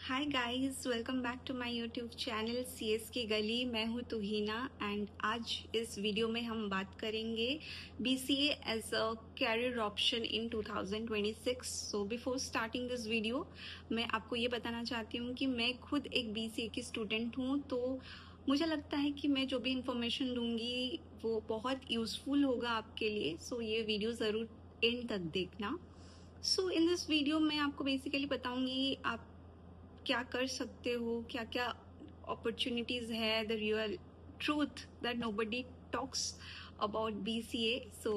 Hi guys, welcome back to my YouTube channel CS की गली। मैं हूँ तुहीना एंड आज इस वीडियो में हम बात करेंगे BCA as a career option in 2026। So before starting this video मैं आपको ये बताना चाहती हूँ कि मैं खुद एक बीसीए की स्टूडेंट हूँ, तो मुझे लगता है कि मैं जो भी इंफॉर्मेशन दूंगी वो बहुत यूजफुल होगा आपके लिए। सो ये वीडियो ज़रूर एंड तक देखना। सो इन दिस वीडियो मैं आपको बेसिकली बताऊंगी आप क्या कर सकते हो, क्या क्या अपॉर्चुनिटीज है, the real truth that nobody talks about BCA. So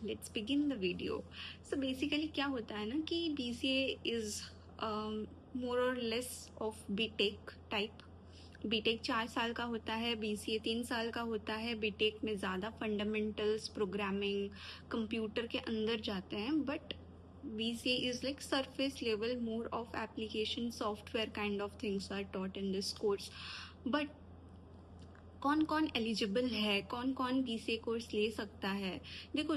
let's begin the video. So basically क्या होता है ना कि बीसीए इज मोर और less of BTech type. BTech 4 साल का होता है, बीसीए 3 साल का होता है। बीटेक में ज़्यादा फंडामेंटल्स, प्रोग्रामिंग, कंप्यूटर के अंदर जाते हैं, but BCA is like surface level, more of application software kind of things are taught in this course. But कौन कौन एलिजिबल है, कौन कौन BCA कोर्स ले सकता है? देखो,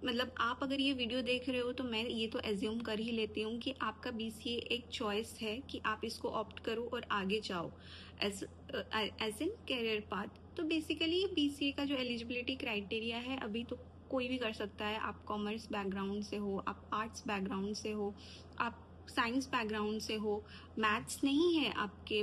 मतलब आप अगर ये वीडियो देख रहे हो तो मैं ये तो एज्यूम कर ही लेती हूँ कि आपका BCA एक चॉइस है कि आप इसको ऑप्ट करो और आगे जाओ एज इन कैरियर पाथ। तो बेसिकली BCA का जो एलिजिबिलिटी क्राइटेरिया है, अभी तो कोई भी कर सकता है। आप कॉमर्स बैकग्राउंड से हो, आप आर्ट्स बैकग्राउंड से हो, आप साइंस बैकग्राउंड से हो, मैथ्स नहीं है आपके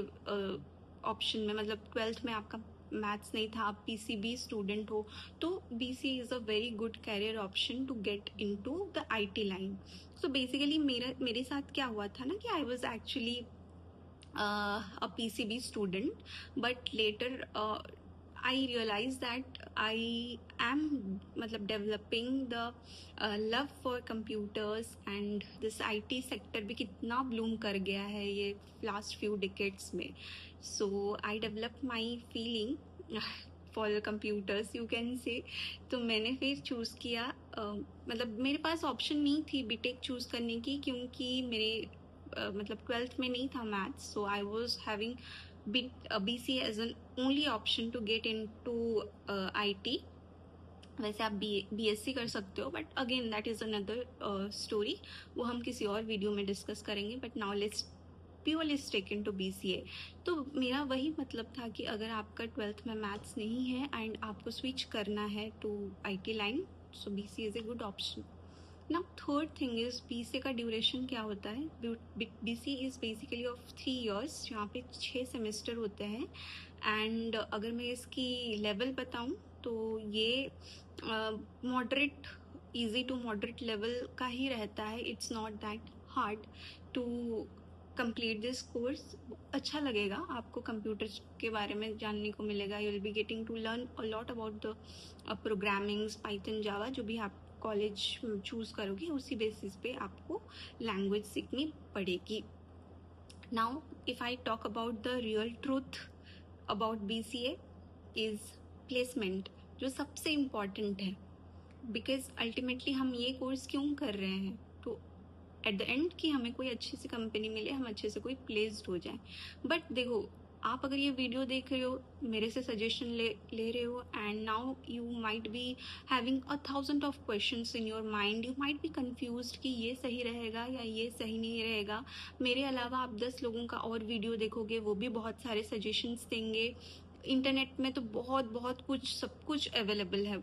ऑप्शन में, मतलब 12th में आपका मैथ्स नहीं था, आप पीसीबी स्टूडेंट हो, तो BCA is a very good career option to get into the IT line. So basically मेरे साथ क्या हुआ था ना कि I was actually a PCB student, but later I realized that I am मतलब developing the love for computers and this IT sector भी कितना bloom कर गया है ये last few decades में। So I developed my feeling for the computers you can say। तो मैंने फिर चूज़ किया, मतलब मेरे पास ऑप्शन नहीं थी बीटेक चूज़ करने की, क्योंकि मेरे मतलब 12th में नहीं था maths. So I was having BCA as an only option to get into IT। वैसे आप BSc कर सकते हो, but again that is another story, वो हम किसी और वीडियो में डिस्कस करेंगे। But now let's purely stick into BCA। तो मेरा वही मतलब था कि अगर आपका 12th में मैथ्स नहीं है एंड आपको स्विच करना है to IT line, so BCA is a good option. Now third thing is BCA का ड्यूरेशन क्या होता है। BCA is basically of 3 years, यहाँ पे 6 सेमेस्टर होते हैं। एंड अगर मैं इसकी लेवल बताऊँ तो ये moderate, easy to moderate level का ही रहता है। It's not that hard to complete this course. अच्छा लगेगा आपको, कंप्यूटर के बारे में जानने को मिलेगा। You will be getting to learn a lot about the programmings, Python, Java, जो भी आप कॉलेज चूज करोगे उसी बेसिस पे आपको लैंग्वेज सीखनी पड़ेगी। Now if I talk about the real truth about BCA is placement, जो सबसे इम्पॉर्टेंट है। बिकॉज अल्टीमेटली हम ये कोर्स क्यों कर रहे हैं, तो एट द एंड कि हमें कोई अच्छी सी कंपनी मिले, हम अच्छे से कोई प्लेस्ड हो जाए। बट देखो, आप अगर ये वीडियो देख रहे हो, मेरे से सजेशन ले रहे हो, and now you might be having 1000 of questions in your mind. You might be confused कि ये सही रहेगा या ये सही नहीं रहेगा। मेरे अलावा आप 10 लोगों का और वीडियो देखोगे, वो भी बहुत सारे सजेशंस देंगे। इंटरनेट में तो बहुत बहुत कुछ, सब कुछ अवेलेबल है,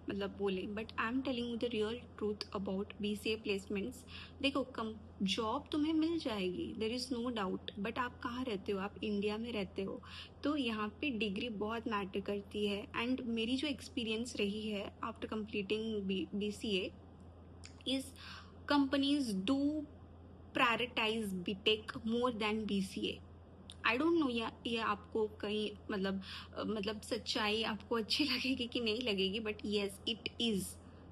मतलब बोले। But I am telling you the real truth about BCA placements. देखो, कम जॉब तुम्हें मिल जाएगी, there is no doubt, but आप कहाँ रहते हो, आप इंडिया में रहते हो, तो यहाँ पे डिग्री बहुत मैटर करती है। एंड मेरी जो एक्सपीरियंस रही है after completing BCA is companies do prioritise BTech more than BCA। I don't know ये आपको कहीं मतलब सच्चाई आपको अच्छी लगेगी कि नहीं लगेगी, but yes, it is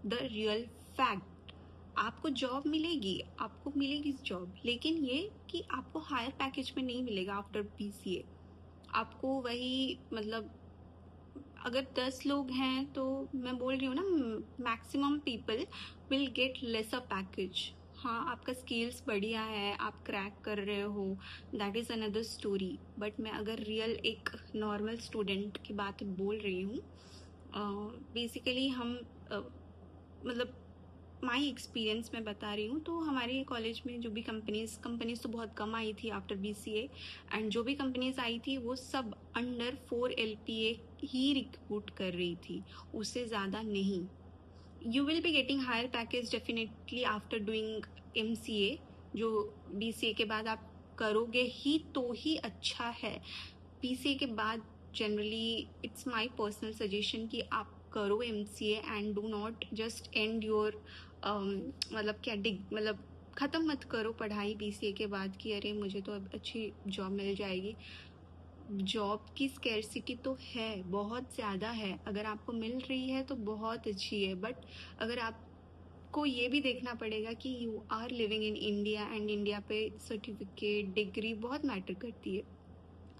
the real fact. आपको जॉब मिलेगी, आपको मिलेगी जॉब, लेकिन ये कि आपको हायर पैकेज में नहीं मिलेगा आफ्टर BCA। आपको वही, मतलब अगर 10 लोग हैं तो मैं बोल रही हूँ ना, maximum people will get lesser package. हाँ, आपका स्किल्स बढ़िया है, आप क्रैक कर रहे हो, that is another story. But मैं अगर रियल एक नॉर्मल स्टूडेंट की बात बोल रही हूँ, बेसिकली हम मतलब माई एक्सपीरियंस मैं बता रही हूँ। तो हमारे कॉलेज में जो भी कंपनीज तो बहुत कम आई थी आफ्टर BCA, एंड जो भी कंपनीज आई थी वो सब अंडर 4 LPA ही रिक्रूट कर रही थी, उससे ज़्यादा नहीं। You will be getting higher package definitely after doing MCA, जो BCA के बाद आप करोगे ही तो ही अच्छा है। BCA के बाद generally it's my personal suggestion कि आप करो MCA and do not just and your मतलब क्या मतलब ख़त्म मत करो पढ़ाई BCA के बाद कि अरे मुझे तो अब अच्छी जॉब मिल जाएगी। जॉब की स्कैरसिटी तो है, बहुत ज़्यादा है। अगर आपको मिल रही है तो बहुत अच्छी है, बट अगर आपको ये भी देखना पड़ेगा कि you are living in India, and India पे सर्टिफिकेट डिग्री बहुत मैटर करती है।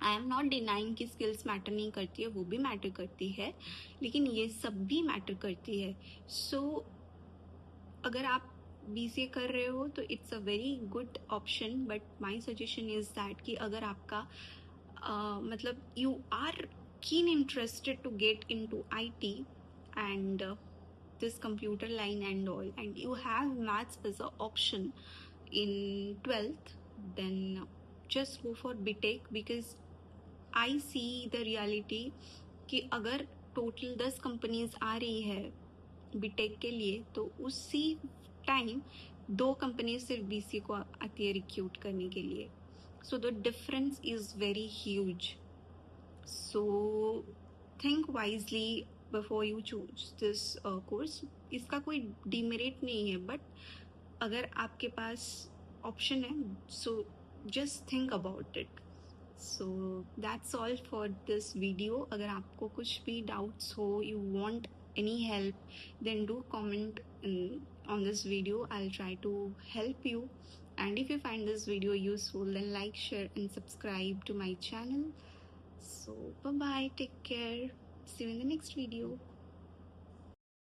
आई एम नॉट डिनाइंग कि स्किल्स मैटर नहीं करती है, वो भी मैटर करती है, लेकिन ये सब भी मैटर करती है। सो अगर आप BCA कर रहे हो तो it's a very good option, but my suggestion is that कि अगर आपका मतलब you are keen interested to get into IT and this computer line and all, and you have maths as an option in 12th, then just go for BTech, because I see the reality कि अगर total 10 companies आ रही है BTech के लिए, तो उसी time 2 companies सिर्फ BCA को आती है रिक्रूट करने के लिए। So the difference is very huge. So think wisely before you choose this course. इसका कोई demerit नहीं है, but अगर आपके पास option है, so just think about it. So that's all for this video. अगर आपको कुछ भी doubts हो, you want any help, then do comment on this video. I'll try to help you. And if you find this video useful, then like, share and subscribe to my channel. So bye bye, take care, see you in the next video.